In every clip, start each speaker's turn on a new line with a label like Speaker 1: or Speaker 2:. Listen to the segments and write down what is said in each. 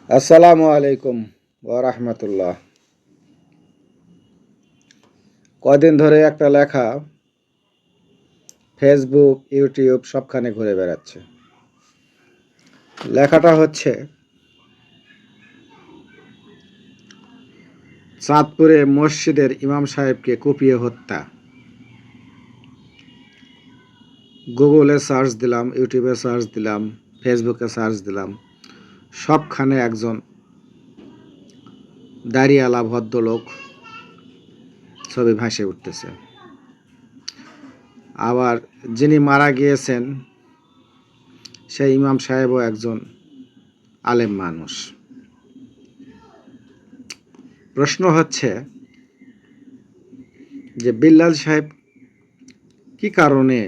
Speaker 1: আসসালামু আলাইকুম ওয়া রাহমাতুল্লাহ। কয়দিন ধরে একটা লেখা ফেসবুক, ইউটিউব সবখানে ঘুরে বেড়াচ্ছে। লেখাটা হচ্ছে চাঁদপুরে মসজিদের ইমাম সাহেবকে কুপিয়ে হত্যা। গুগলে সার্চ দিলাম, ইউটিউবে সার্চ দিলাম, ফেসবুকে সার্চ দিলাম, সবখানে একজন দাড়িওয়ালা ভদ্রলোক ছবি ভাসে উঠতেছে। আবার যিনি মারা গিয়েছেন সেই ইমাম সাহেবও একজন আলেম মানুষ। প্রশ্ন হচ্ছে যে বিল্লাল সাহেব কি কারণে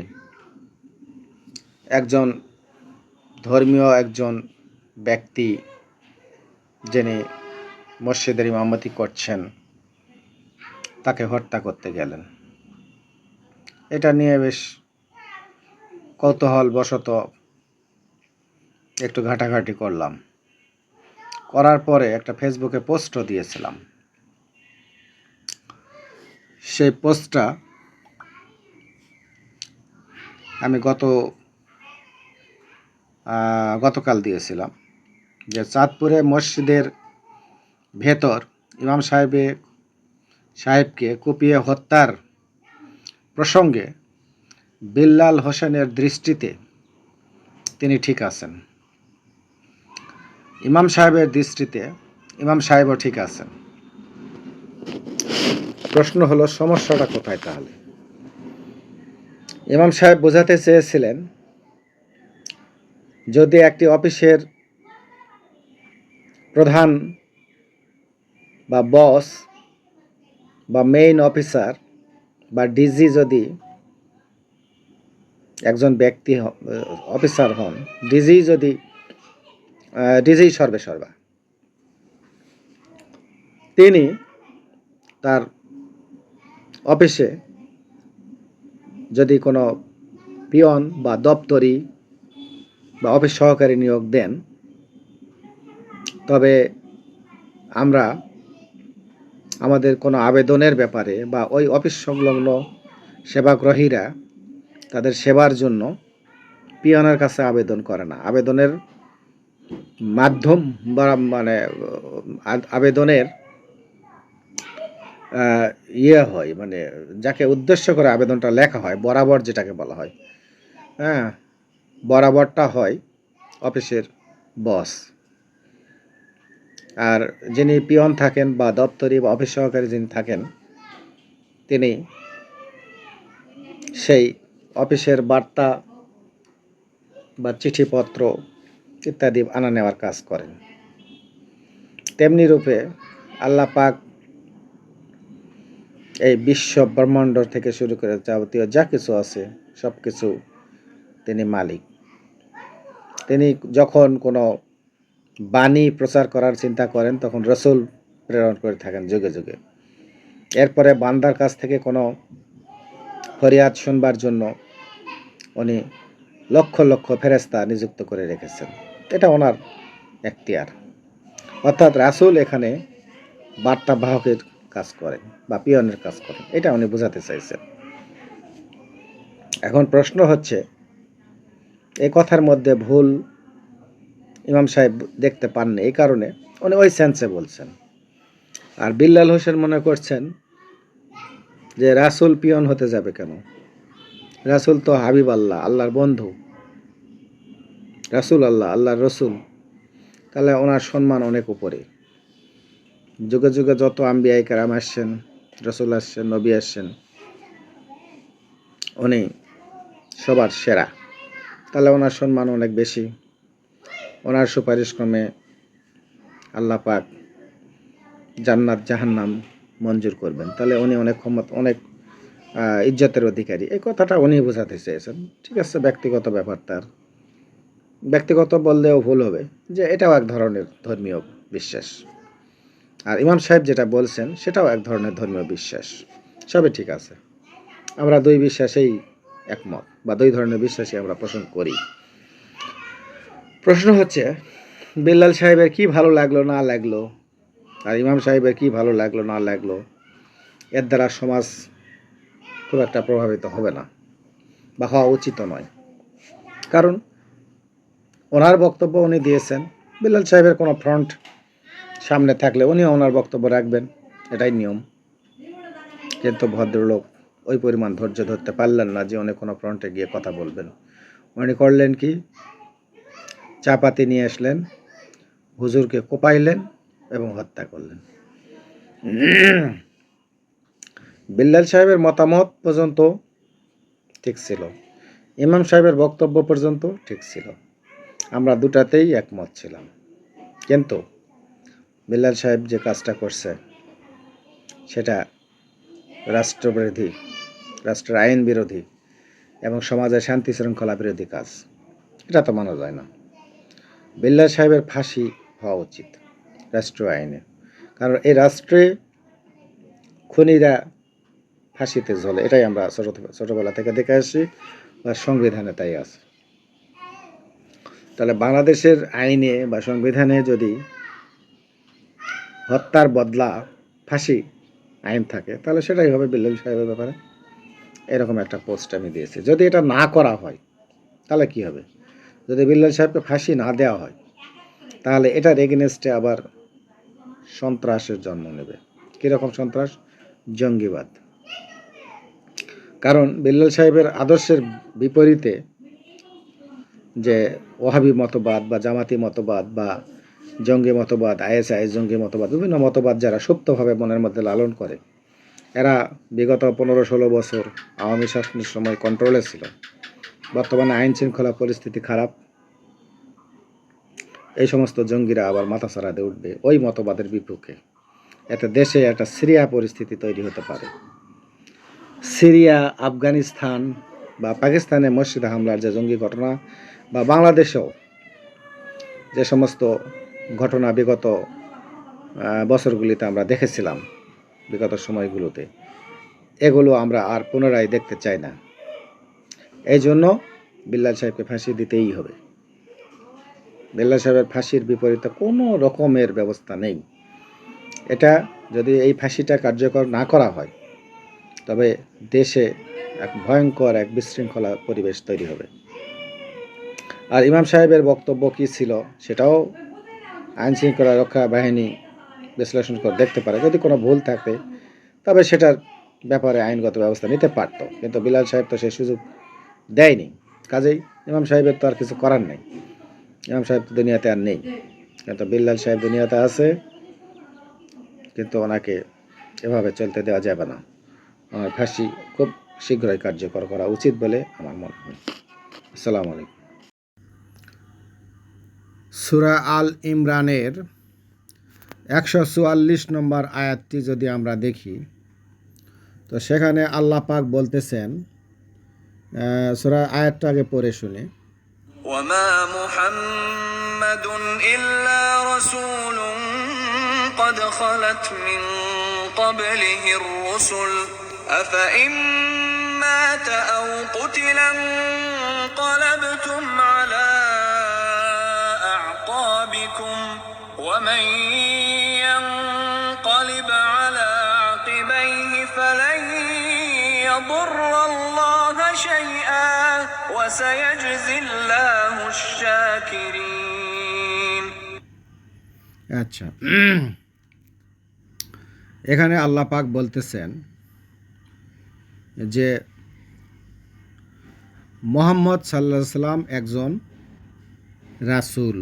Speaker 1: একজন একজন ব্যক্তি যিনি মসজিদের ইমামতি করছেন তাকে হত্যা করতে গেলেন? এটা নিয়ে বেশ কৌতূহলবশত একটু ঘাটাঘাটি করলাম। করার পরে একটা ফেসবুকে পোস্টও দিয়েছিলাম। সেই পোস্টটা আমি গতকাল দিয়েছিলাম যে চাঁদপুরে মসজিদের ভেতর ইমাম সাহেবকে কুপিয়ে হত্যার প্রসঙ্গে বিল্লাল হোসেনের দৃষ্টিতে তিনি ঠিক আছেন। ইমাম সাহেবের দৃষ্টিতে ইমাম সাহেবও ঠিক আছেন। প্রশ্ন হলো সমস্যাটা কোথায় তাহলে? ইমাম সাহেব বোঝাতে চেয়েছিলেন যদি একটি অফিসের প্রধান বা বস বা মেইন অফিসার বা ডিজি যদি একজন ব্যক্তি অফিসার হন, ডিজি সর্বেসর্বা, তিনি তার অফিসে যদি কোনো পিয়ন বা দপ্তরি বা অফিস সহকারী নিয়োগ দেন, তবে আমরা আমাদের কোনো আবেদনের ব্যাপারে বা ওই অফিস সংলগ্ন সেবাগ্রহীরা তাদের সেবার জন্য পিয়নের কাছে আবেদন করে না। আবেদনের মাধ্যম বা আবেদনের হয়, যাকে উদ্দেশ্য করে আবেদনটা লেখা হয়, বরাবর যেটাকে বলা হয়, হ্যাঁ, বরাবরটা হয় অফিসের বস। আর যিনি পিয়ন থাকেন বা দপ্তরি বা অফিস সহকারী যিনি থাকেন, তিনি সেই অফিসের বার্তা বা চিঠিপত্র ইত্যাদি আনা নেওয়ার কাজ করেন। তেমনি রূপে আল্লাহ পাক এই বিশ্ব ব্রহ্মাণ্ড থেকে শুরু করে যাবতীয় যা কিছু আছে সব কিছু তিনি মালিক। তিনি যখন কোনো বাণী প্রচার করার চিন্তা করেন তখন রসুল প্রেরণ করে থাকেন যুগে যুগে। এরপরে বান্দার কাছ থেকে কোনো ফরিয়াদ শুনবার জন্য উনি লক্ষ লক্ষ ফেরেশতা নিযুক্ত করে রেখেছেন। এটা ওনার এখতিয়ার। অর্থাৎ রাসূল এখানে বার্তাবাহকের কাজ করেন বা পিয়নের কাজ করেন, এটা উনি বোঝাতে চাইছেন। এখন প্রশ্ন হচ্ছে, এই কথার মধ্যে ভুল ইমাম সাহেব দেখতে পাননি, এই কারণে উনি ওই সেন্সে বলছেন। আর বিল্লাল হোসেন মনে করছেন যে রাসূল পিয়ন হতে যাবে কেন? রাসূল তো হাবিব আল্লাহ, আল্লাহর বন্ধু, রাসূল আল্লাহ, আল্লাহর রসুল, তাহলে ওনার সম্মান অনেক উপরে। যুগে যুগে যত আম্বিয়ায়ে কেরাম আসছেন, রসুল আসছেন, নবী আসছেন, উনি সবার সেরা, তাহলে ওনার সম্মান অনেক বেশি। ওনার সুপারিশ ক্রমে আল্লাহ পাক জান্নাত জাহান্নাম মঞ্জুর করবেন, তাহলে উনি অনেক ইজ্জতের অধিকারী। এই কথাটা উনি বোঝাতে চেয়েছেন। ঠিক আছে, ব্যক্তিগত ব্যাপার, তার ব্যক্তিগত বললেও ভুল হবে, যে এটাও এক ধরনের ধর্মীয় বিশ্বাস। আর ইমাম সাহেব যেটা বলছেন সেটাও এক ধরনের ধর্মীয় বিশ্বাস। সবই ঠিক আছে, আমরা দুই বিশ্বাসেই একমত বা দুই ধরনের বিশ্বাসই আমরা পোষণ করি। প্রশ্ন হচ্ছে, বিল্লাল সাহেবের কি ভালো লাগলো না লাগলো, আর ইমাম সাহেবের কি ভালো লাগলো না লাগলো, এর দ্বারা সমাজ খুব একটা প্রভাবিত হবে না বা হওয়া উচিত নয়। কারণ ওনার বক্তব্য উনি দিয়েছেন, বিল্লাল সাহেবের কোনো ফ্রন্ট সামনে থাকলে উনিও ওনার বক্তব্য রাখবেন, এটাই নিয়ম। কিন্তু ভদ্রলোক ওই পরিমাণ ধৈর্য ধরতে পারলেন না যে উনি কোনো ফ্রন্টে গিয়ে কথা বলবেন। উনি করলেন কি, চাপাতি নিয়ে আসলেন, হুজুরকে কোপাইলেন এবং হত্যা করলেন। বিল্লাল সাহেবের মতামত পর্যন্ত ঠিক ছিল, ইমাম সাহেবের বক্তব্য পর্যন্ত ঠিক ছিল, আমরা দুটাতেই একমত ছিলাম। কিন্তু বিল্লাল সাহেব যে কাজটা করছে সেটা রাষ্ট্রবিরোধী, রাষ্ট্রের আইন বিরোধী এবং সমাজের শান্তি শৃঙ্খলা বিরোধী কাজ, এটা তো মানা যায় না। বিল্লাল সাহেবের ফাঁসি হওয়া উচিত রাষ্ট্রীয় আইনে, কারণ এই রাষ্ট্রে খুনিরা ফাঁসিতে ঝোলে, এটাই আমরা ছোটবেলা থেকে দেখে আসছি, বা সংবিধানে তাই আছে। তাহলে বাংলাদেশের আইনে বা সংবিধানে যদি হত্যার বদলা ফাঁসি আইন থাকে, তাহলে সেটাই হবে বিল্লাল সাহেবের ব্যাপারে। এরকম একটা পোস্ট আমি দিয়েছি। যদি এটা না করা হয় তাহলে কি হবে, যদি বিল্লাল সাহেবকে ফাঁসি না দেওয়া হয় তাহলে এটার এগেনস্টে আবার সন্ত্রাসের জন্ম নেবে। কীরকম সন্ত্রাস? জঙ্গিবাদ। কারণ বিল্লাল সাহেবের আদর্শের বিপরীতে যে ওহাবি মতবাদ বা জামাতি মতবাদ বা জঙ্গি মতবাদ, আইএসআইএস জঙ্গি মতবাদ, বিভিন্ন মতবাদ যারা সুপ্তভাবে মনের মধ্যে লালন করে, এরা বিগত 15-16 বছর আওয়ামী শাসনের সময় কন্ট্রোলে ছিল। বর্তমানে আইন শৃঙ্খলা পরিস্থিতি খারাপ, এই সমস্ত জঙ্গিরা আবার মাথাছাড়া দিয়ে উঠবে ওই মতবাদের বিপক্ষে। এতে দেশে একটা সিরিয়া পরিস্থিতি তৈরি হতে পারে। সিরিয়া, আফগানিস্তান বা পাকিস্তানে মসজিদে হামলার যে জঙ্গি ঘটনা, বা বাংলাদেশেও যে সমস্ত ঘটনা বিগত বছরগুলিতে আমরা দেখেছিলাম, বিগত সময়গুলোতে, এগুলো আমরা আর পুনরায় দেখতে চাই না। এই জন্য বিল্লাল সাহেবকে ফাঁসি দিতেই হবে। বিল্লাল সাহেবের ফাঁসির বিপরীতে কোনো রকমের ব্যবস্থা নেই। এটা যদি এই ফাঁসিটা কার্যকর না করা হয় তবে দেশে এক ভয়ঙ্কর এক বিশৃঙ্খলা পরিবেশ তৈরি হবে। আর ইমাম সাহেবের বক্তব্য কী ছিল সেটাও আইন শৃঙ্খলা রক্ষা বাহিনী বিশ্লেষণ করে দেখতে পারে। যদি কোনো ভুল থাকে তবে সেটার ব্যাপারে আইনগত ব্যবস্থা নিতে পারত, কিন্তু বিল্লাল সাহেব তো সেই সুযোগ দেয়নি। কাজেই ইমাম সাহেবের তো আর কিছু করার নেই, ইমাম সাহেব তো দুনিয়াতে আর নেই। কিন্তু বিল্লাল সাহেব দুনিয়াতে আছে, কিন্তু ওনাকে এভাবে চলতে দেওয়া যাবে না। আমার ফাঁসি খুব শীঘ্রই কার্যকর করা উচিত বলে আমার মনে হয়। আসসালামু আলাইকুম। সূরা আল ইমরানের 144 নম্বর আয়াতটি যদি আমরা দেখি, তো সেখানে আল্লাহ পাক বলতেছেন, সূরা আয়াতটা আগে পড়ে শুনে,
Speaker 2: ওয়ামা মুহাম্মাদুন ইল্লা রাসূলুন قد خلت من قبله الرسل أفإن مات أو قتل انقلبتم على أعقابكم ومن ينقلب على عقبيه فلن يضر الله شيئا وسيجزي الله الشاكرين।
Speaker 1: আচ্ছা, এখানে আল্লাহ পাক বলতেছেন যে মুহাম্মদ সাল্লাল্লাহু আলাইহি সাল্লাম একজন রাসূল,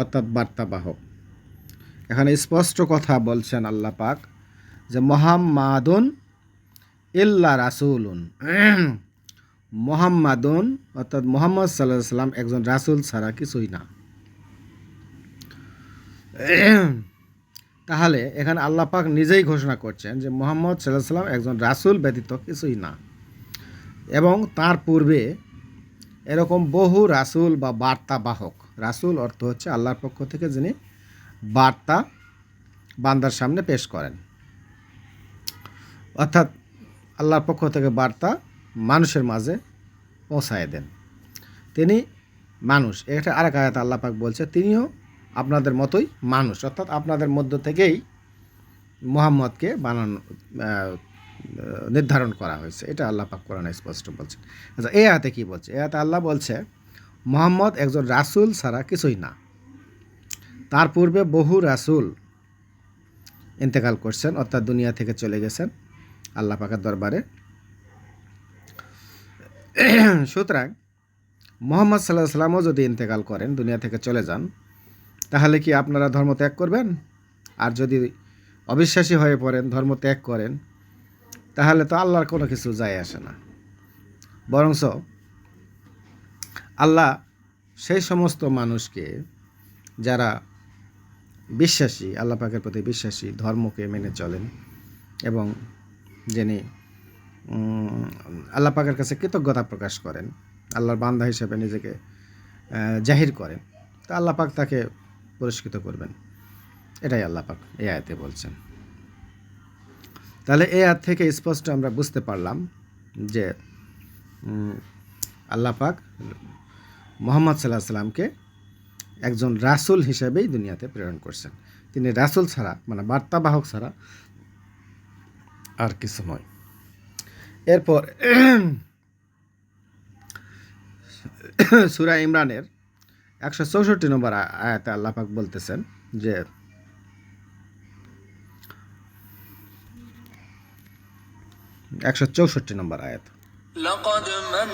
Speaker 1: অর্থাৎ বার্তাবাহক। এখানে স্পষ্ট কথা বলছেন আল্লাহ পাক যে মুহাম্মাদুন ইল্লা রাসূলুন, মুহাম্মাদুন অর্থাৎ মুহাম্মদ সাল্লাল্লাহু আলাইহি সাল্লাম একজন রাসূল ছাড়া কিছুই না। তাহলে এখানে আল্লাহ পাক নিজেই ঘোষণা করছেন যে মুহাম্মদ সাল্লাল্লাহু আলাইহি সাল্লাম একজন রাসূল ব্যতীত কিছুই না, এবং তার পূর্বে এরকম বহু রাসূল বা বার্তাবাহক, রাসূল অর্থ হচ্ছে আল্লাহর পক্ষ থেকে যিনি বার্তা বান্দার সামনে পেশ করেন, অর্থাৎ আল্লাহর পক্ষ থেকে বার্তা মানুষের মাঝে পৌঁছায় দেন, তিনি মানুষ। এটা আরেক আয়াতে আল্লাহ পাক বলছে তিনিও আপনাদের মতোই মানুষ, অর্থাৎ আপনাদের মধ্য থেকেই মুহাম্মদকে নির্ধারণ করা হয়েছে। এটা আল্লাহ পাক কোরআনে স্পষ্ট বলছেন। আচ্ছা, এই আয়াতে কি বলছে? এই আয়াতে আল্লাহ বলছে মুহাম্মদ একজন রাসূল ছাড়া কিছুই না। তার পূর্বে বহু রাসূল ইন্তেকাল করছেন, অর্থাৎ দুনিয়া থেকে চলে গেছেন আল্লাহ পাকের দরবারে। সুতরাং মুহাম্মদ সাল্লাল্লাহু আলাইহি ওয়াসাল্লামও যদি ইন্তেকাল করেন, দুনিয়া থেকে চলে যান, তাহলে কি আপনারা ধর্ম ত্যাগ করবেন? আর যদি অবিশ্বাসী হয়ে পড়েন, ধর্ম ত্যাগ করেন, তাহলে তো আল্লাহর কোনো কিছু যায় আসে না। বরঞ্চ আল্লাহ সেই সমস্ত মানুষকে যারা বিশ্বাসী, আল্লাহ পাকের প্রতি বিশ্বাসী, ধর্মকে মেনে চলেন এবং যিনি আল্লাহ পাকের কাছে কৃতজ্ঞতা প্রকাশ করেন, আল্লাহর বান্দা হিসেবে নিজেকে জাহির করেন, তা আল্লাহ পাক তাকে পুরস্কৃত করবেন। এটাই আল্লাহ পাক এই আয়াতে বলছেন। তাহলে এই আয়াত থেকে স্পষ্ট আমরা বুঝতে পারলাম যে আল্লাহ পাক মুহাম্মদ সাল্লাল্লাহু আলাইহি সাল্লামকে একজন রাসূল হিসেবেই দুনিয়াতে প্রেরণ করছেন। তিনি রাসূল ছাড়া, মানে বার্তাবাহক ছাড়া আর কিছু নয়। এরপর সূরা ইমরানের 164 নম্বর আয়াতে আল্লাহ পাক বলতেছেন যে 164 নম্বর আয়াত,
Speaker 2: لقد من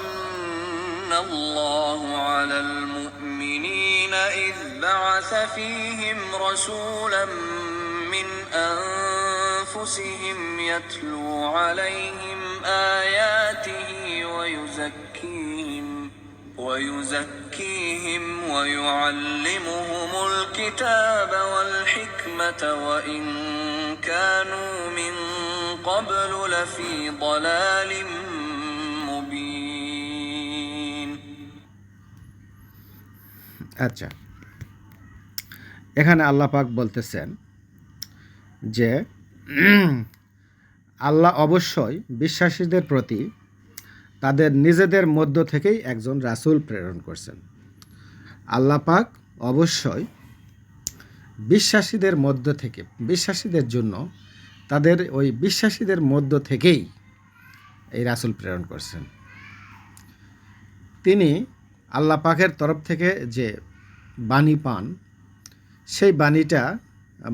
Speaker 2: الله على المؤمنين إذ بعث فيهم رسولا من أنفسهم يتلو عليهم آياته ويزكيهم ويعلمهم الكتاب والحكمة وإن كانوا من قبل لفي ضلال مبين.
Speaker 1: আচ্ছা, এখানে আল্লাহ পাক বলতেছেন যে আল্লাহ অবশ্যই বিশ্বাসীদের প্রতি তাদের নিজেদের মধ্য থেকেই একজন রাসূল প্রেরণ করছেন। আল্লাহ পাক অবশ্যই বিশ্বাসীদের মধ্য থেকে, বিশ্বাসীদের জন্য তাদের ওই বিশ্বাসীদের মধ্য থেকেই এই রাসূল প্রেরণ করছেন। তিনি আল্লাহ পাকের তরফ থেকে যে বাণী পান, সেই বাণীটা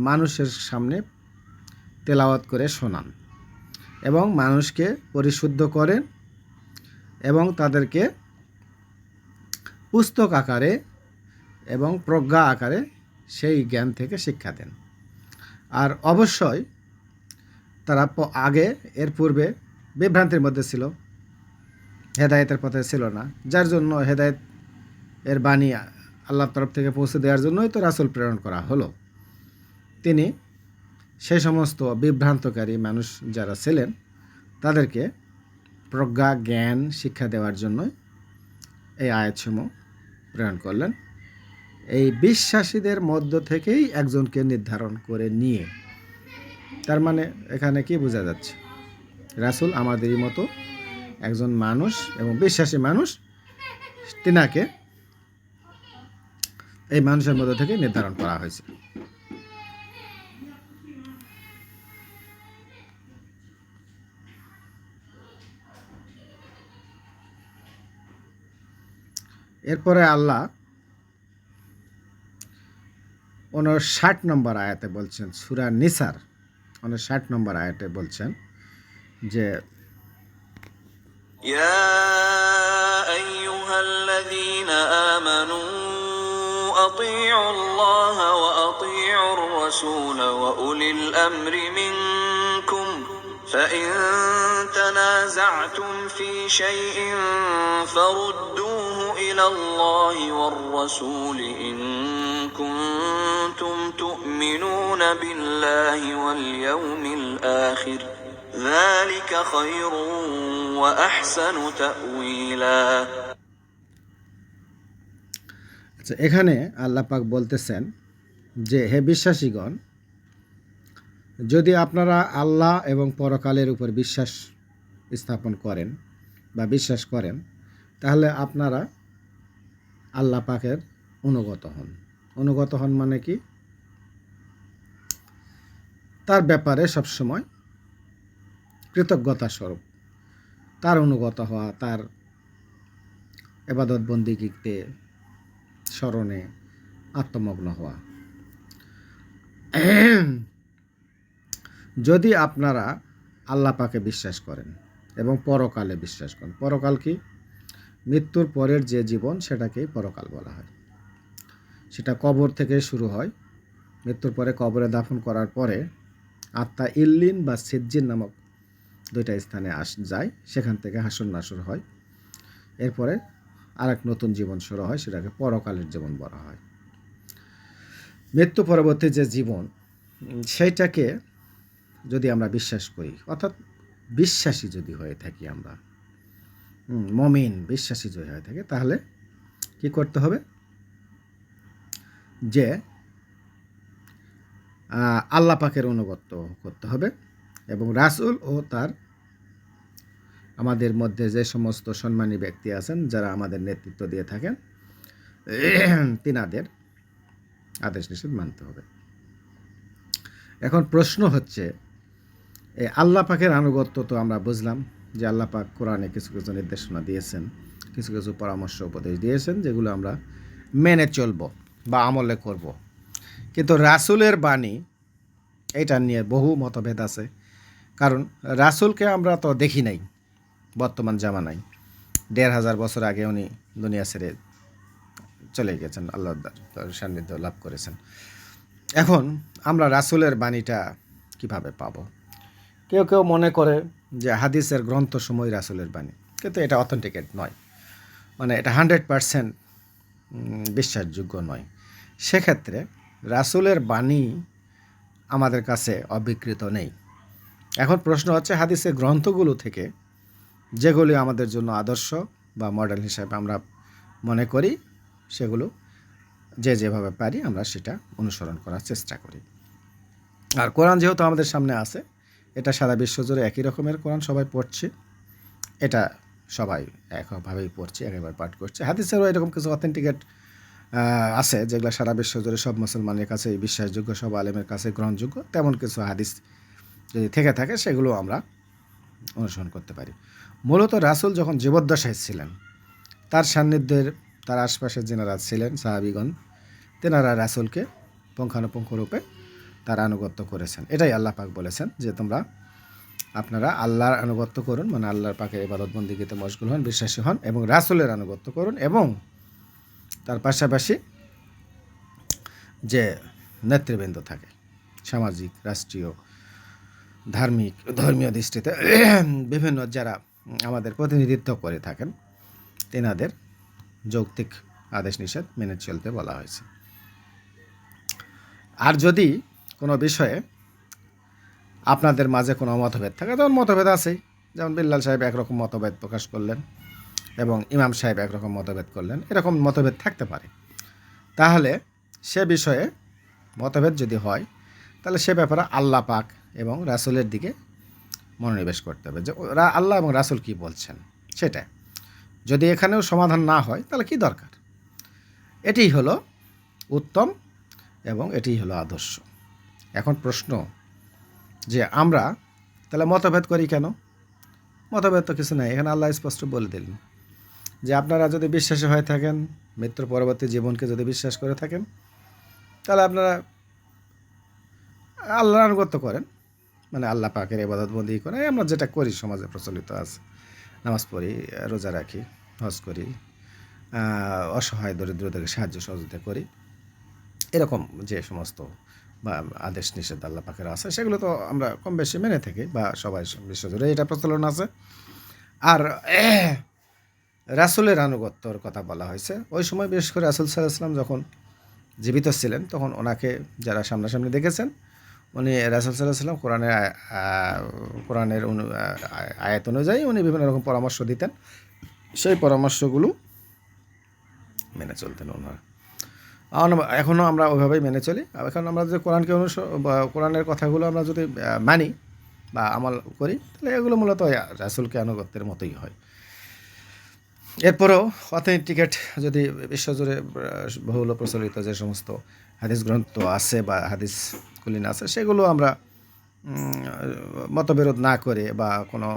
Speaker 1: মানুষের সামনে তেলাওয়াত করে শোনান এবং মানুষকে পরিশুদ্ধ করেন এবং তাদেরকে পুস্তক আকারে এবং প্রজ্ঞা আকারে সেই জ্ঞান থেকে শিক্ষা দেন। আর অবশ্যই তারা আগে এর পূর্বে বিভ্রান্তির মধ্যে ছিল, হেদায়েতের পথে ছিল না, যার জন্য হেদায়েত এর বাণী আল্লাহর তরফ থেকে পৌঁছে দেওয়ার জন্যই তো রাসূল প্রেরণ করা হলো। তিনি সেই সমস্ত বিভ্রান্তকারী মানুষ যারা ছিলেন তাদেরকে প্রজ্ঞা, জ্ঞান শিক্ষা দেওয়ার জন্য এই আয়াতসমূহ প্রেরণ করলেন। এই বিশ্বাসীদের মধ্য থেকেই একজনকে নির্ধারণ করে নিয়ে, তার মানে এখানে কি বোঝা যাচ্ছে? রাসূল আমাদেরই মতো একজন মানুষ এবং বিশ্বাসী মানুষ, তিনাকে এই মানুষের মধ্য থেকে নির্ধারণ করা হয়েছে। এরপরে আল্লাহ 59 নম্বর আয়াতে বলছেন, সূরা নিসার 59 নম্বর আয়াতে বলছেন যে
Speaker 2: يا أيها الذين آمنوا أطيعوا الله وأطيعوا الرسول وأولي الأمر منكم فإن تنازعتم في شيء فردوه إلى الله والرسول إن كنتم تؤمنون بالله واليوم الآخر ذلك خير وأحسن تأويلا.
Speaker 1: আচ্ছা, এখানে আল্লাহ পাক বলতেছেন যে হে বিশ্বাসীগণ, যদি আপনারা আল্লাহ এবং পরকালের উপর বিশ্বাস স্থাপন করেন বা বিশ্বাস করেন, তাহলে আপনারা আল্লাহ পাকের অনুগত হন অনুগত হন মানে কি? তার ব্যাপারে সবসময় কৃতজ্ঞতা স্বরূপ তার অনুগত হওয়া, তার ইবাদত বন্দিগিতে স্মরণে আত্মমগ্ন হওয়া। যদি আপনারা আল্লাহ পাকে বিশ্বাস করেন এবং পরকালে বিশ্বাস করেন, পরকাল কি? মৃত্যুর পরের যে জীবন, সেটাকেই পরকাল বলা হয়। সেটা কবর থেকে শুরু হয়। মৃত্যুর পরে কবরে দাফন করার পরে আত্মা ইল্লিন বা সিজ্জিন নামক দুইটা স্থানে যায়, সেখান থেকে হাসর নাসর হয়। এরপরে আরেক নতুন জীবন শুরু হয়, সেটাকে পরকালের জীবন বলা হয়। মৃত্যু পরবর্তী যে জীবন, সেইটাকে যদি আমরা বিশ্বাস করি, অর্থাৎ বিশ্বাসী যদি হয়ে থাকি আমরা, মমিন বিশ্বাসী যদি হয়ে থাকে, তাহলে কি করতে হবে? যে আল্লাহ পাকের অনুগত্য করতে হবে এবং রাসূল ও তার আমাদের মধ্যে যে সমস্ত সম্মানী ব্যক্তি আছেন, যারা আমাদের নেতৃত্ব দিয়ে থাকেন, তিনাদের আদেশ নিষেধ মানতে হবে। এখন প্রশ্ন হচ্ছে, এই আল্লাহ পাকের আনুগত্য তো আমরা বুঝলাম যে আল্লাহ পাক কোরআনে কিছু কিছু নির্দেশনা দিয়েছেন, কিছু কিছু পরামর্শ উপদেশ দিয়েছেন, যেগুলো আমরা মেনে চলব বা আমলে করব। কিন্তু রাসূলের বাণী, এটা নিয়ে বহু মতভেদ আছে। কারণ রাসূলকে আমরা তো দেখি নাই বর্তমান জামানায়। ১৫০০ বছর আগে উনি দুনিয়া ছেড়ে চলে গেছেন, আল্লাহর সান্নিধ্য লাভ করেছেন। এখন আমরা রাসূলের বাণীটা কিভাবে পাব? কেউ কেউ মনে করে যে হাদিসের গ্রন্থসমূহ রাসূলের বাণী, কিন্তু এটা অথেন্টিকেট নয়, মানে এটা 100% বিশ্বাসযোগ্য নয়। সেক্ষেত্রে রাসূলের বাণী আমাদের কাছে অবিকৃত নেই। এখন প্রশ্ন হচ্ছে, হাদিসের গ্রন্থগুলো থেকে যেগুলি আমাদের জন্য আদর্শ বা মডেল হিসাবে আমরা মনে করি, সেগুলো যে যেভাবে পারি আমরা সেটা অনুসরণ করার চেষ্টা করি। আর কোরআন যেহেতু আমাদের সামনে আছে, এটা সারা বিশ্বজুড়ে একই রকমের কোরআন সবাই পড়ছে, এটা সবাই একভাবেই পড়ছে, একবার পাঠ করছে। হাদিসেরও এরকম কিছু অথেন্টিকেট আছে, যেগুলো সারা বিশ্বজুড়ে সব মুসলমানের কাছে বিশ্বাসযোগ্য, সব আলেমের কাছে গ্রহণযোগ্য। তেমন কিছু হাদিস যদি থেকে থাকে, সেগুলো আমরা অনুসরণ করতে পারি। মূলত রাসূল যখন জীবদ্দশায় ছিলেন, তার সান্নিধ্যের, তার আশপাশের যেনারা ছিলেন সাহাবীগণ, তেনারা রাসূলকে পুঙ্খানুপুঙ্খরূপে তার আনুগত্য করেছেন। এটাই আল্লাহ পাক বলেছেন যে আপনারা আল্লাহর আনুগত্য করুন, মানে আল্লাহর পাকের ইবাদত বন্দেগীতে মশগুল হন, বিশ্বাসী হন এবং রাসূলের আনুগত্য করুন, এবং তার পাশাপাশি যে নেতৃবৃন্দ থাকে, সামাজিক, রাষ্ট্রীয়, ধর্মীয় দৃষ্টিতে বিভিন্ন যারা আমাদের প্রতিনিধিত্ব করে থাকেন, তেনাদের যৌক্তিক আদেশ নিষেধ মেনে চলতে বলা হয়েছে। আর যদি কোনো বিষয়ে আপনাদের মাঝে কোনো মতভেদ থাকে, তখন মতভেদ আছেই। যেমন বিল্লাল সাহেব একরকম মতভেদ প্রকাশ করলেন এবং ইমাম সাহেব একরকম মতভেদ করলেন, এরকম মতভেদ থাকতে পারে। তাহলে সে বিষয়ে মতভেদ যদি হয়, তাহলে সে ব্যাপারে আল্লাহ পাক এবং রাসূলের দিকে মনোনিবেশ করতে হবে, যে আল্লাহ এবং রাসূল কী বলছেন সেটা। যদি এখানেও সমাধান না হয়, তাহলে কি দরকার? এটিই হলো উত্তম এবং এটিই হলো আদর্শ। এখন প্রশ্ন যে আমরা তাহলে মতভেদ করি কেন? মতভেদ তো কিছু নাই, এখানে আল্লাহ স্পষ্ট বলে দিলেন যে আপনারা যদি বিশ্বাসী হয়ে থাকেন, মৃত্যুর পরবর্তী জীবনকে যদি বিশ্বাস করে থাকেন, তাহলে আপনারা আল্লাহর আনুগত্য করেন, মানে আল্লাহ পাকের ইবাদত বন্দেগী করেন। আমরা যেটা করি, সমাজে প্রচলিত আছে, নামাজ পড়ি, রোজা রাখি, হজ করি, অসহায় দরিদ্রদেরকে সাহায্য সহযোগিতা করি, এরকম যে সমস্ত বা আদেশ নিষেধ আল্লাহ পাকের আছে, সেগুলো তো আমরা কম বেশি মেনে থাকি, বা সবাই বিশ্বজুড়ে এটা প্রচলন আছে। আর রাসূলের আনুগত্যর কথা বলা হয়েছে। ওই সময় বিশেষ করে রাসূল সাল্লাল্লাহু আলাইহি ওয়াসাল্লাম যখন জীবিত ছিলেন, তখন ওনাকে যারা সামনাসামনি দেখেছেন, উনি রাসূল সাল্লাল্লাহু আলাইহি ওয়াসাল্লাম কোরআনের আয়াত অনুযায়ী উনি বিভিন্ন রকম পরামর্শ দিতেন, সেই পরামর্শগুলো মেনে চলতেন ওনারা। এখনও আমরা ওইভাবেই মেনে চলি। এখন আমরা যদি কোরআনকে কোরআনের কথাগুলো আমরা যদি মানি বা আমল করি, তাহলে এগুলো মূলত রাসূলকে আনুগত্যের মতোই হয়। এরপরেও অথেন্টিকেট যদি বিশ্বজুড়ে বহুল প্রচলিত যে সমস্ত হাদিস গ্রন্থ আছে বা হাদিস কুলিন আছে, সেগুলো আমরা মতবিরোধ না করে বা কোনো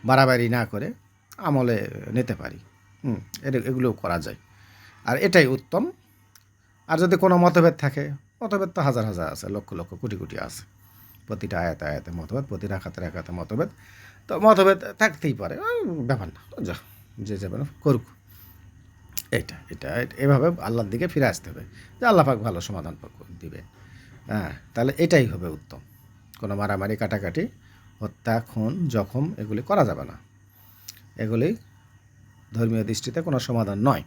Speaker 1: বাড়াবাড়ি না করে আমলে নিতে পারি। এগুলোও করা যায়, আর এটাই উত্তম। আর যদি কোনো মতভেদ থাকে, মতভেদ তো হাজার হাজার আছে, লক্ষ লক্ষ কোটি কোটি আছে, প্রতিটা আয়াতে আয়াতে মতভেদ, প্রতি রাখাতে রাখাতে মতভেদ, তো মতভেদ থাকতেই পারে, ব্যাপার না, যা যে যাবে না করুক। এটা এটা এভাবে আল্লাহর দিকে ফিরে আসতে হবে যে আল্লাহ পাক ভালো সমাধান দিবে। তাহলে এটাই হবে উত্তম। কোনো মারামারি, কাটাকাটি, হত্যা, খুন, জখম এগুলি করা যাবে না। এগুলি ধর্মীয় দৃষ্টিতে কোনো সমাধান নয়।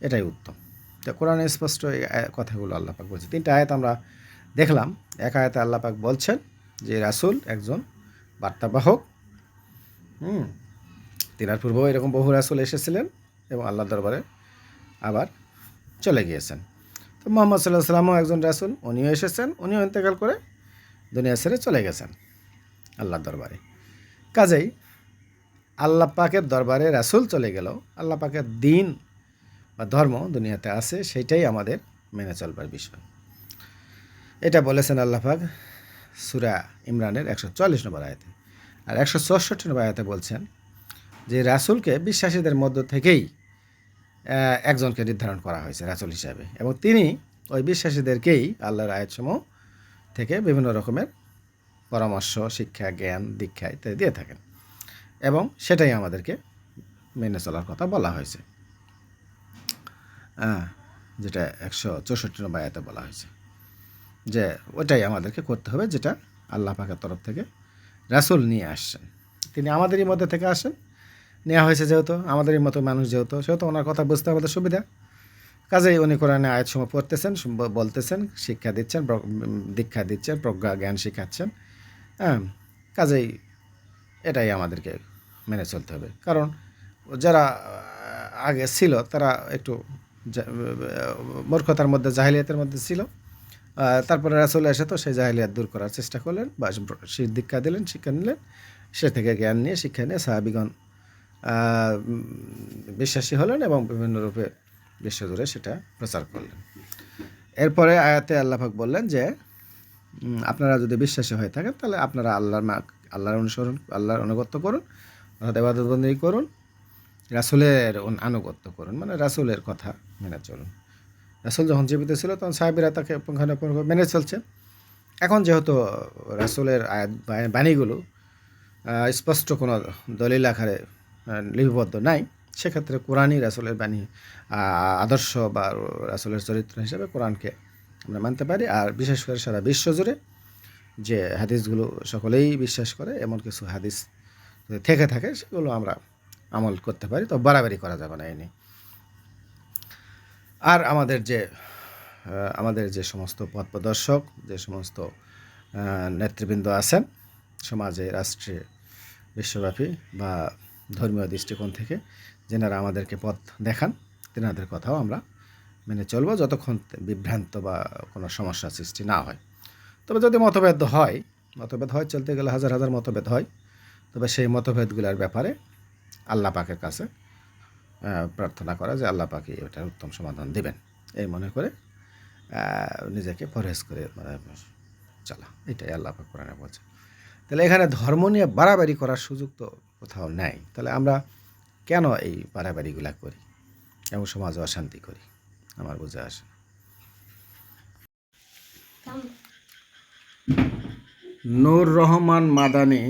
Speaker 1: এটাই উত্তম। তো কোরআনে স্পষ্ট এই কথাগুলো আল্লাহ পাক বলছে। 3টা আয়াত আমরা দেখলাম। এক আয়াতে আল্লাহ পাক বলছেন যে রাসূল একজন বার্তাবাহক। তিনার পূর্বেও এরকম বহু রাসূল এসেছিলেন এবং আল্লাহর দরবারে আবার চলে গিয়েছেন। তো মুহাম্মদ সাল্লাল্লাহু আলাইহি ওয়াসাল্লামও একজন রাসূল, উনিও এসেছেন, উনিও ইন্তেকাল করে দুনিয়া ছেড়ে চলে গেছেন আল্লাহর দরবারে। কাজেই আল্লাহ পাকের দরবারে রাসূল চলে গেল, আল্লাহ পাকের দিন বা ধর্ম দুনিয়াতে আছে, সেটাই আমাদের মেনে চলবার বিষয়। এটা বলেছেন আল্লাহ পাক সূরা ইমরানের 144 নম্বর আয়াতে। আর 164 নম্বর আয়াতে বলছেন যে রাসূলকে বিশ্বাসীদের মধ্য থেকেই একজনকে নির্ধারণ করা হয়েছে রাসূল হিসাবে, এবং তিনি ওই বিশ্বাসীদেরকেই আল্লাহর আয়াতসমূহ থেকে বিভিন্ন রকমের পরামর্শ, শিক্ষা, জ্ঞান, দীক্ষা ইত্যাদি দিয়ে থাকেন, এবং সেটাই আমাদেরকে মেনে চলার কথা বলা হয়েছে, যেটা 164 নম্বর আয়াতে বলা হয়েছে যে ওটাই আমাদেরকে করতে হবে, যেটা আল্লাহ পাকের তরফ থেকে রাসূল নিয়ে আসছেন। তিনি আমাদেরই মধ্যে থেকে আসেন, নেওয়া হয়েছে যেহেতু, আমাদেরই মতো মানুষ যেহেতু, সেহেতু ওনার কথা বুঝতে আমাদের সুবিধা। কাজেই উনি কোরআনে আয়াতসমূহ পড়তেছেন, বলতেছেন, শিক্ষা দিচ্ছেন, দীক্ষা দিচ্ছেন, প্রজ্ঞা জ্ঞান শেখাচ্ছেন। কাজেই এটাই আমাদেরকে মেনে চলতে হবে। কারণ যারা আগে ছিল তারা একটু মূর্খতার মধ্যে, জাহিলিয়াতের মধ্যে ছিল। তারপরে রাসূল এসে তো সেই জাহিলিয়াত দূর করার চেষ্টা করলেন, বা দীক্ষা দিলেন, শিক্ষা নিলেন, সে থেকে জ্ঞান নিয়ে, শিক্ষা নিয়ে সাহাবীগণ বিশ্বাসী হলেন এবং বিভিন্ন রূপে বিশ্বজুড়ে সেটা প্রচার করলেন। এরপরে আয়াতে আল্লাহ পাক বললেন যে আপনারা যদি বিশ্বাসী হয়ে থাকেন তাহলে আপনারা আল্লাহর অনুসরণ, আল্লাহর আনুগত্য করুন, অর্থাৎ ইবাদত বন্দেগী করুন, রাসূলের আনুগত্য করুন, মানে রাসূলের কথা মেনে চলুন। রাসূল যখন জীবিত ছিল তখন সাহাবীরা তাকে পুঙ্খানুপুঙ্খ মেনে চলছে। এখন যেহেতু রাসূলের বাণীগুলো স্পষ্ট কোনো দলিল আকারে লিপিবদ্ধ নাই, সেক্ষেত্রে কোরআনই রাসূলের বাণী, আদর্শ বা রাসূলের চরিত্র হিসেবে কোরআনকে আমরা মানতে পারি। আর বিশেষ করে সারা বিশ্বজুড়ে যে হাদিসগুলো সকলেই বিশ্বাস করে, এমন কিছু হাদিস যদি থেকে থাকে সেগুলো আমরা আমল করতে পারি, তো বাড়াবাড়ি করা যাবে না এ নিয়ে। আর আমাদের যে সমস্ত পথ প্রদর্শক, যে সমস্ত নেতৃবৃন্দ আছেন সমাজে, রাষ্ট্রে, বিশ্বব্যাপী বা ধর্মীয় দৃষ্টিকোণ থেকে, যেনারা আমাদেরকে পথ দেখান, তেনাদের কথাও আমরা মেনে চলবো যতক্ষণ বিভ্রান্ত বা কোনো সমস্যা সৃষ্টি না হয়। তবে যদি মতভেদ হয়, চলতে গেলে হাজার হাজার মতভেদ হয়, তবে সেই মতভেদগুলোর ব্যাপারে আল্লাহ পাকের কাছে প্রার্থনা করা যে আল্লাহ পাকই এটার উত্তম সমাধান দেবেন, এই মনে করে নিজেকে পরহেজ করে চলা, এটাই আল্লাহ পাক কোরআনে বলছে। তাহলে এখানে ধর্ম নিয়ে বাড়াবাড়ি করার সুযোগ তো কোথাও নেই। তাহলে আমরা কেন এই বাড়াবাড়িগুলা করি এবং সমাজে অশান্তি করি, আমার বুঝে আসে। নূর রহমান মাদানী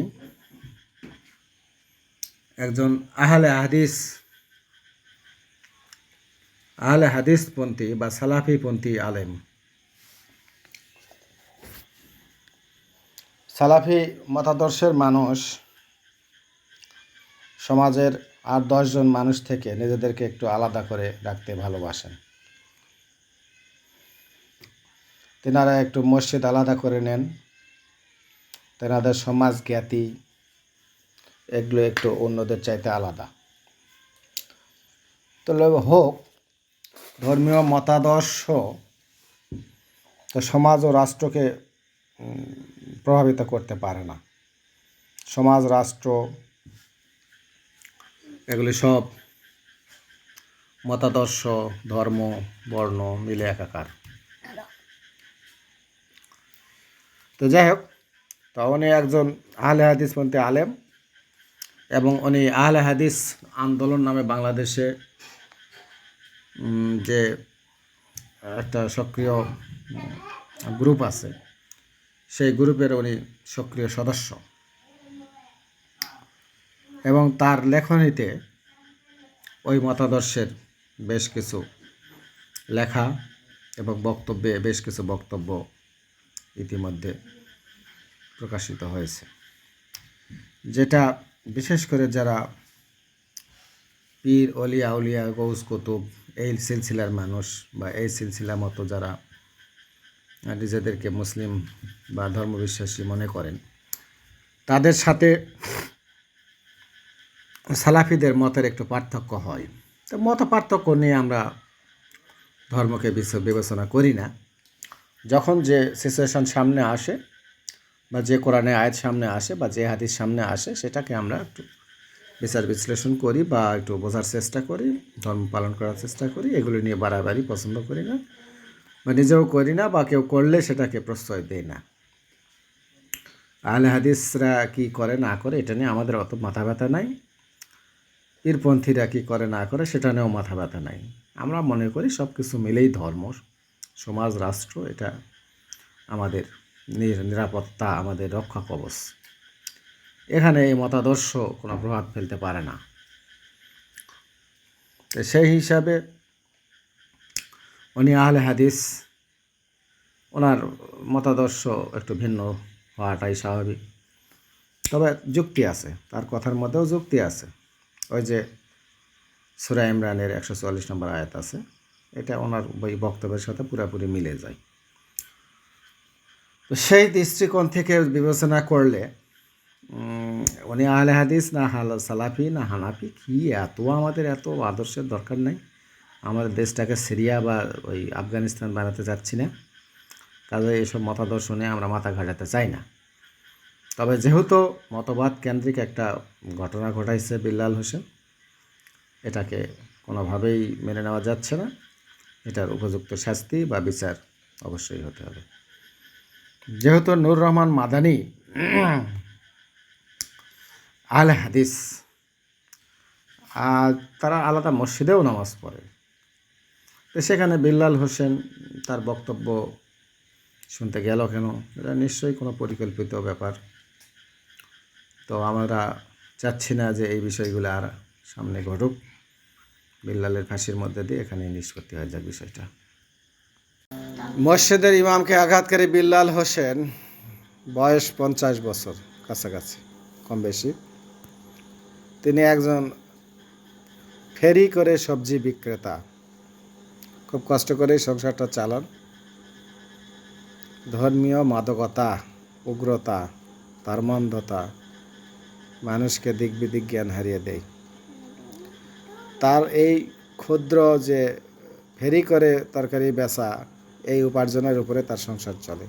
Speaker 1: একজন আহলে হাদিসপন্থী বা সালাফিপন্থী আলেম। সালাফি মতাদর্শের মানুষ সমাজের 8-10 জন মানুষ থেকে নিজেদেরকে একটু আলাদা করে রাখতে ভালোবাসেন। তেনারা একটু মসজিদ আলাদা করে নেন, তেনাদের সমাজ জ্ঞাতি এগুলো একটু অন্যদের চাইতে আলাদা। তবে হোক ধর্মীয় মতাদর্শ তো সমাজ ও রাষ্ট্রকে প্রভাবিত করতে পারে না। সমাজ, রাষ্ট্র এগুলি সব মতাদর্শ, ধর্ম, বর্ণ মিলে একাকার। তো যাই হোক, তো উনি একজন আহলে হাদিসপন্থী আলেম, এবং উনি আহলে হাদিস আন্দোলন নামে বাংলাদেশে যে একটা সক্রিয় গ্রুপ আছে, সেই গ্রুপের উনি সক্রিয় সদস্য, এবং তার লেখনীতে ওই মতাদর্শের বেশ কিছু লেখা এবং বক্তব্যে বেশ কিছু বক্তব্য ইতিমধ্যে প্রকাশিত হয়েছে, যেটা বিশেষ করে যারা পীর, অলিয়া উলিয়া, গৌস কুতুব, এই সিলসিলার মানুষ বা এই সিলসিলার মতো যারা নিজেদেরকে মুসলিম বা ধর্মবিশ্বাসী মনে করেন, তাদের সাথে সালাফিদের মতের একটু পার্থক্য হয়। তো মত পার্থক্য নিয়ে আমরা ধর্মকে বিবেচনা করি না। যখন যে সিচুয়েশন সামনে আসে, বা যে কোরআনে আয়াত সামনে আসে, বা যে হাদিস সামনে আসে, সেটাকে আমরা একটু বিচার বিশ্লেষণ করি বা একটু বোঝার চেষ্টা করি, ধর্ম পালন করার চেষ্টা করি। এগুলো নিয়ে বাড়াবাড়ি পছন্দ করি না, বা নিজেও করি না, বা কেউ করলে সেটাকে প্রশ্রয় দেয় না। আহলে হাদিসরা কি করে না করে এটা নিয়ে আমাদের অত মাথা ব্যথা নাই, পীরপন্থীরা কী করে না করে সেটা নিয়েও মাথা ব্যথা নাই। আমরা মনে করি সব কিছু মিলেই ধর্ম, সমাজ, রাষ্ট্র, এটা আমাদের নিরাপত্তা, আমাদের রক্ষা কবচ। এখানে এই মতাদর্শ কোনো প্রভাব ফেলতে পারে না। তো সেই হিসাবে উনি আহলে হাদিস, ওনার মতাদর্শ একটু ভিন্ন হওয়াটাই স্বাভাবিক। তবে যুক্তি আছে, তার কথার মধ্যেও যুক্তি আছে। ওই যে সূরা ইমরানের 144 নম্বর আয়াত আছে, এটা ওনার ওই বক্তব্যের সাথে পুরোপুরি মিলে যায়। তো সেই দৃষ্টিকোণ থেকে বিবেচনা করলে উনি আহলে হাদিস না সালাফি না হানাফি, কি এত আমাদের এত আদর্শের দরকার নাই। আমাদের দেশটাকে সিরিয়া বা ওই আফগানিস্তান বানাতে যাচ্ছি না, কাজে এইসব মতাদর্শ নিয়ে আমরা মাথা ঘাটাতে চাই না। তবে যেহেতু মতবাদ কেন্দ্রিক একটা ঘটনা ঘটাইছে বিল্লাল হোসেন, এটাকে কোনোভাবেই মেনে নেওয়া যাচ্ছে না। এটার উপযুক্ত শাস্তি বা বিচার অবশ্যই হতে হবে। যেহেতু নূর রহমান মাদানী আহলে হাদিস, আর তারা আলাদা মসজিদেও নামাজ পড়ে, তো সেখানে বিল্লাল হোসেন তার বক্তব্য শুনতে গেল কেন? এটা নিশ্চয়ই কোনো পরিকল্পিত ব্যাপার। তো আমরা চাচ্ছি না যে এই বিষয়গুলো আর সামনে ঘটুক। বিল্লালের ফাঁসির মধ্যে দিয়ে এখানে নিষ্পত্তি হয়ে যায় বিষয়টা। মসজিদের ইমামকে আঘাতকারী বিল্লাল হোসেন, বয়স 50 বছর কাছাকাছি, কম বেশি। তিনি একজন ফেরি করে সবজি বিক্রেতা, খুব কষ্ট করে সংসারটা চালান। ধর্মীয় মাদকতা, উগ্রতা, ধর্মান্ধতা মানুষকে দিক বিদিক জ্ঞান হারিয়ে দেয়। তার এই ক্ষুদ্র যে ফেরি করে তরকারি বেচা, এই উপার্জনের উপরে তার সংসার চলে।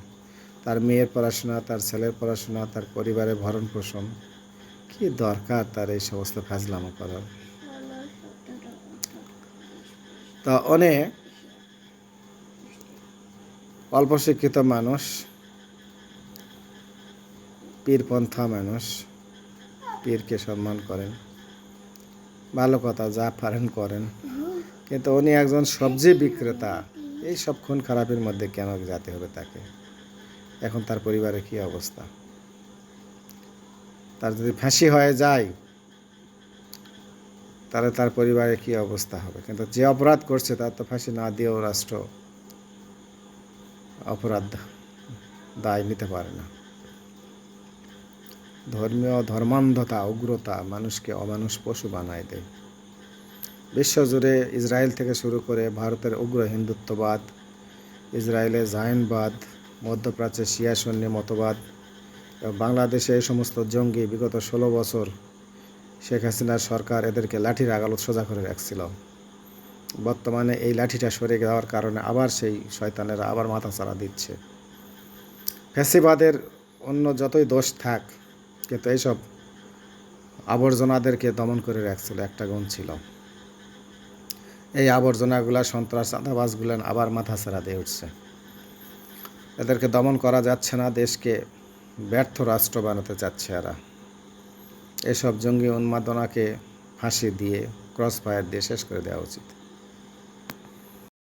Speaker 1: তার মেয়ের পড়াশোনা, তার ছেলের পড়াশোনা, তার পরিবারের ভরণ পোষণ, কি দরকার তার এই সমস্ত ফাজলামো করার? তা অনেক অল্প শিক্ষিত মানুষ, পীরপন্থা মানুষ, পীরকে সম্মান করেন, ভালো কথা, যা পারেন করেন, কিন্তু উনি একজন সবজি বিক্রেতা। এই সব খুন খারাপের মধ্যে কেন যেতে হবে তাকে? এখন তার পরিবারের কী অবস্থা? তার যদি ফাঁসি হয়ে যায় তাহলে তার পরিবারের কী অবস্থা হবে? কিন্তু যে অপরাধ করছে তার তো ফাঁসি না দিয়েও রাষ্ট্র অপরাধ দায় নিতে পারে না। ধর্মীয় ধর্মান্ধতা, উগ্রতা মানুষকে অমানুষ পশু বানায় দেয়। বিশ্বজুড়ে ইসরায়েল থেকে শুরু করে ভারতের উগ্র হিন্দুত্ববাদ, ইসরায়েলের জায়নবাদ, মধ্যপ্রাচ্যে শিয়া সুন্নি মতবাদ, এবং বাংলাদেশে এই সমস্ত জঙ্গি বিগত 16 বছর শেখ হাসিনার সরকার এদেরকে লাঠির আগালত সোজা করে রাখছিল। বর্তমানে এই লাঠিটা সরে যাওয়ার কারণে আবার সেই শয়তানেরা আবার মাথাচাড়া দিচ্ছে। ফ্যাসিবাদের অন্য যতই দোষ থাক, কিন্তু এইসব আবর্জনাদেরকে দমন করে রাখছিল, একটা গুণ ছিল। এই আবর্জনাগুলা সন্ত্রাস চাঁদাবাজগুলো আবার মাথাছাড়া দিয়ে উঠছে। এদেরকে দমন করা যাচ্ছে না, দেশকে ব্যর্থ রাষ্ট্র বানাতে চাচ্ছে এরা। এসব জঙ্গি উন্মাদনাকে ফাঁসি দিয়ে ক্রস ফায়ার দিয়ে শেষ করে দেওয়া উচিত।